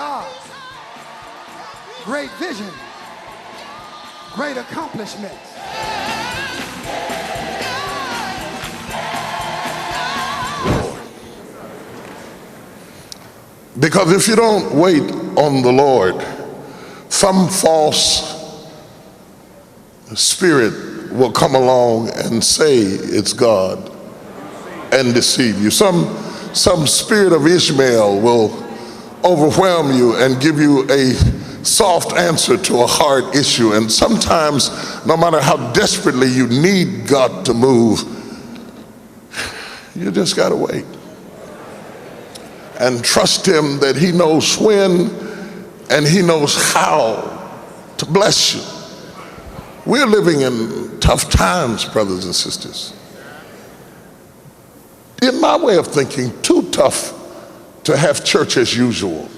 God, great vision, great accomplishments. Because if you don't wait on the Lord, some false spirit will come along and say it's God and deceive you. Some spirit of Ishmael will overwhelm you and give you a soft answer to a hard issue. And sometimes, no matter how desperately you need God to move, you just gotta wait and trust him that he knows when and he knows how to bless you. We're living in tough times, brothers and sisters. In my way of thinking, too tough to have church as usual.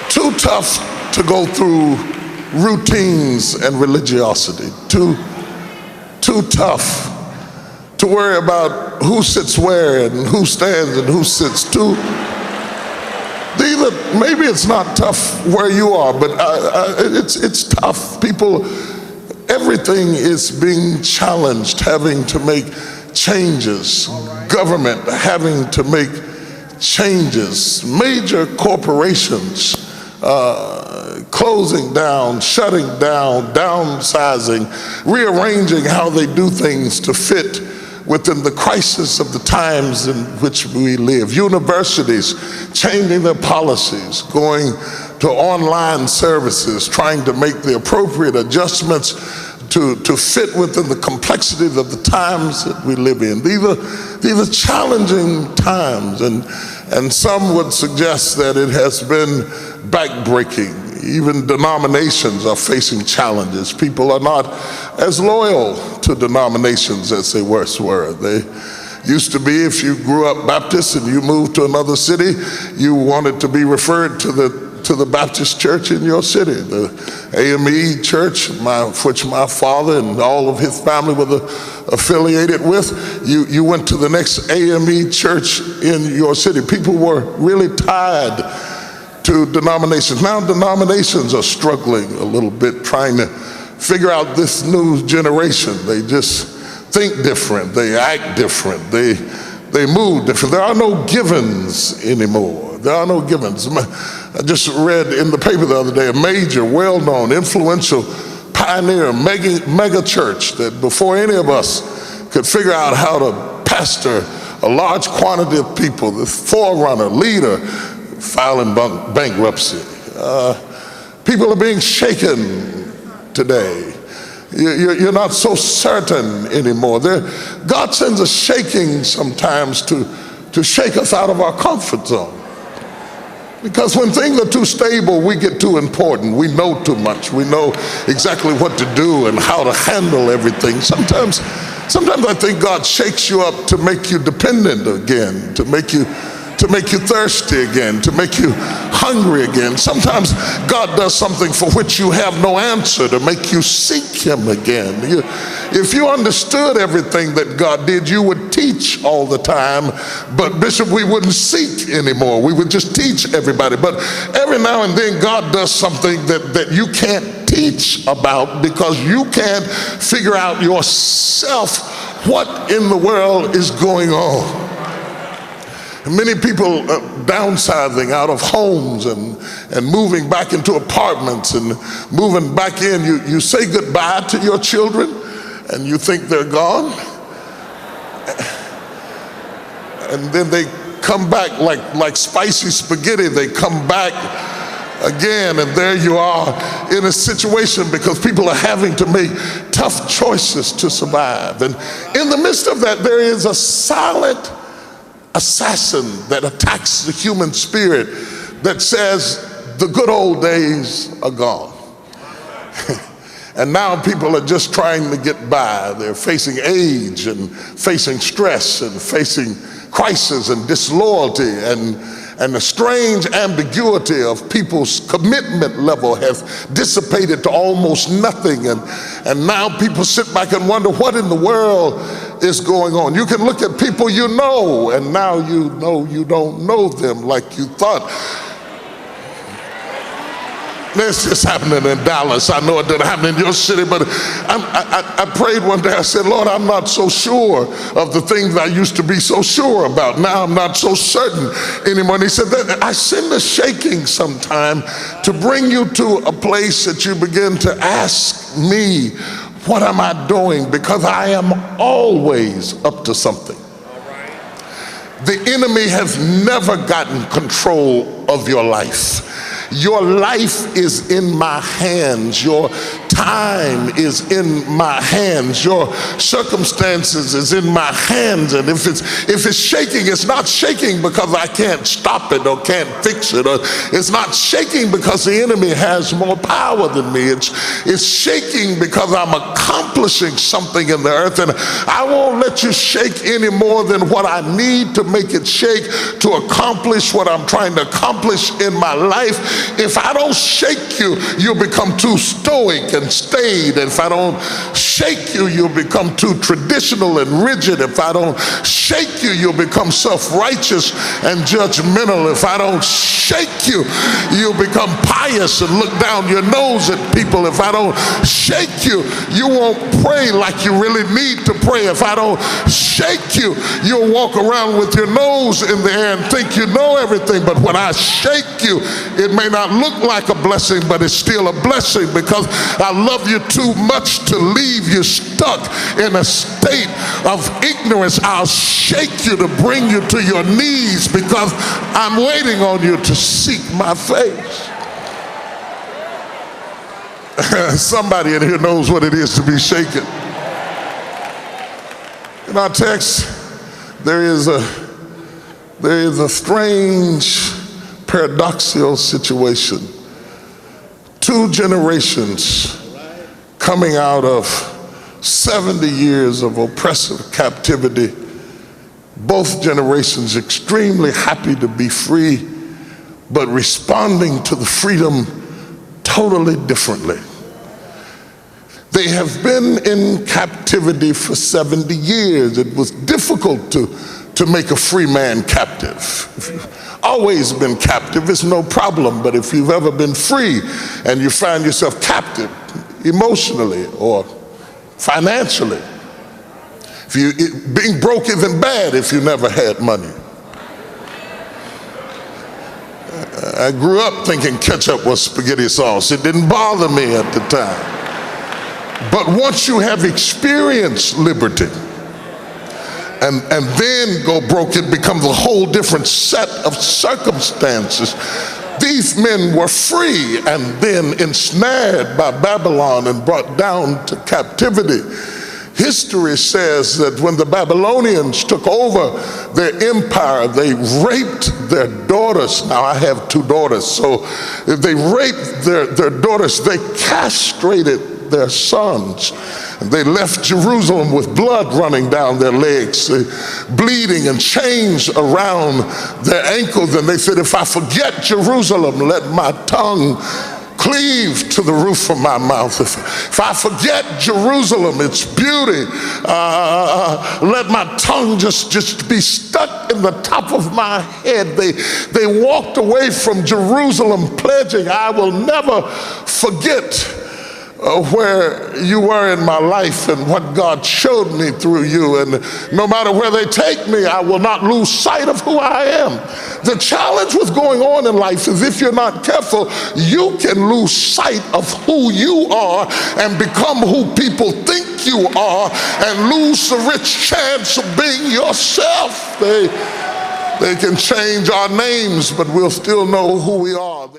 Too tough to go through routines and religiosity. Too tough to worry about who sits where and who stands and who sits too. Maybe it's not tough where you are, but it's tough. People, everything is being challenged, having to make changes. Government having to make changes. Major corporations closing down, shutting down, downsizing, rearranging how they do things to fit within the crisis of the times in which we live. Universities changing their policies, going to online services, trying to make the appropriate adjustments to fit within the complexities of the times that we live in. These are challenging times, and some would suggest that it has been backbreaking. Even denominations are facing challenges. People are not as loyal to denominations as they once were. They used to be, if you grew up Baptist and you moved to another city, you wanted to be referred to the Baptist church in your city. The AME church, which my father and all of his family were affiliated with, you went to the next AME church in your city. People were really tied to denominations. Now denominations are struggling a little bit, trying to figure out this new generation. They just think different, they act different, they move different. There are no givens anymore. There are no givens. I just read in the paper the other day, a major, well-known, influential, pioneer, mega church that before any of us could figure out how to pastor a large quantity of people, the forerunner, leader, filing bankruptcy. People are being shaken today. You're not so certain anymore. God sends a shaking sometimes to shake us out of our comfort zone. Because when things are too stable, we get too important. We know too much. We know exactly what to do and how to handle everything. Sometimes I think God shakes you up to make you dependent again, to make you thirsty again, to make you hungry again. Sometimes God does something for which you have no answer, to make you seek him again. If you understood everything that God did, you would teach all the time. But Bishop, we wouldn't seek anymore. We would just teach everybody. But every now and then God does something that you can't teach about because you can't figure out yourself what in the world is going on. Many people downsizing out of homes and moving back into apartments and moving back in. You say goodbye to your children and you think they're gone. And then they come back like spicy spaghetti. They come back again, and there you are in a situation because people are having to make tough choices to survive. And in the midst of that, there is a silent assassin that attacks the human spirit that says the good old days are gone. And now people are just trying to get by. They're facing age and facing stress and facing crisis and disloyalty And the strange ambiguity of people's commitment level has dissipated to almost nothing. And now people sit back and wonder what in the world is going on. You can look at people you know, and now you know you don't know them like you thought. This is happening in Dallas. I know it didn't happen in your city, but I prayed one day. I said, Lord, I'm not so sure of the things I used to be so sure about. Now I'm not so certain anymore. And he said, I send a shaking sometime to bring you to a place that you begin to ask me, what am I doing? Because I am always up to something. The enemy has never gotten control of your life. Your life is in my hands. Your time is in my hands. Your circumstances is in my hands. And if it's shaking, it's not shaking because I can't stop it or can't fix it. Or it's not shaking because the enemy has more power than me. It's shaking because I'm accomplishing something in the earth, and I won't let you shake any more than what I need to make it shake to accomplish what I'm trying to accomplish in my life. If I don't shake you, you'll become too stoic and staid. If I don't shake you, you'll become too traditional and rigid. If I don't shake you, you'll become self-righteous and judgmental. If I don't shake you, you'll become pious and look down your nose at people. If I don't shake you, you won't pray like you really need to pray. If I don't shake you, you'll walk around with your nose in the air and think you know everything. But when I shake you, it may not look like a blessing, but it's still a blessing because I love you too much to leave you stuck in a state of ignorance. I'll shake you to bring you to your knees because I'm waiting on you to seek my face. Somebody in here knows what it is to be shaken. In our text, there is a strange paradoxical situation. Two generations coming out of 70 years of oppressive captivity, both generations extremely happy to be free, but responding to the freedom totally differently. They have been in captivity for 70 years. It was difficult to make a free man captive. If you've always been captive, it's no problem. But if you've ever been free and you find yourself captive emotionally or financially, being broke isn't bad if you never had money. I grew up thinking ketchup was spaghetti sauce. It didn't bother me at the time. But once you have experienced liberty and then go broke, it becomes a whole different set of circumstances. These men were free and then ensnared by Babylon and brought down to captivity. History says that when the Babylonians took over their empire, they raped their daughters. Now, I have two daughters, so if they raped their daughters, they castrated their sons. And they left Jerusalem with blood running down their legs, bleeding, and chains around their ankles. And they said, if I forget Jerusalem, let my tongue cleave to the roof of my mouth. If I forget Jerusalem, its beauty, let my tongue just be stuck in the top of my head. They walked away from Jerusalem pledging, I will never forget where you were in my life and what God showed me through you. And no matter where they take me, I will not lose sight of who I am. The challenge with going on in life is if you're not careful, you can lose sight of who you are and become who people think you are and lose the rich chance of being yourself. They can change our names, but we'll still know who we are.